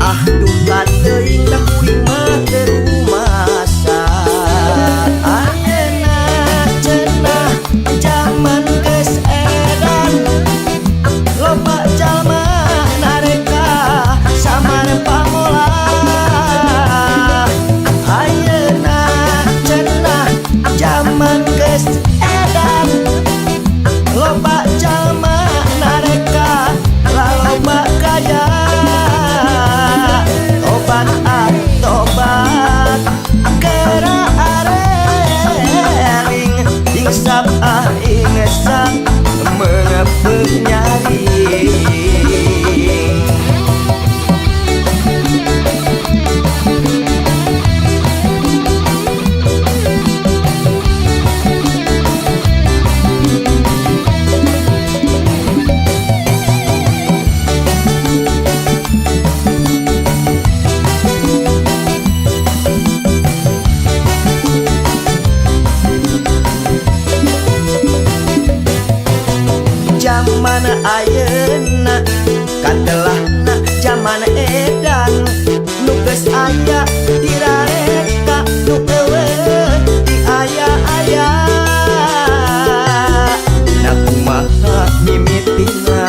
Ah duka teuing da kuring mah teu rumasa. Ayeuna cenah jaman geus edan, loba jalma nareka samar pamola. Ayeuna cenah jaman geus edan, loba jalma nareka laloba gaya. Tobat tobat kera areling hingsap ingsak mengepek nyaring. Zaman ayeuna katelahna zaman edan, nu geus aya dirareka nu eueuh di aya-aya. Da kumaha mimitina,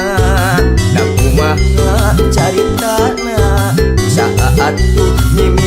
da kumaha caritana saat tuh mimiti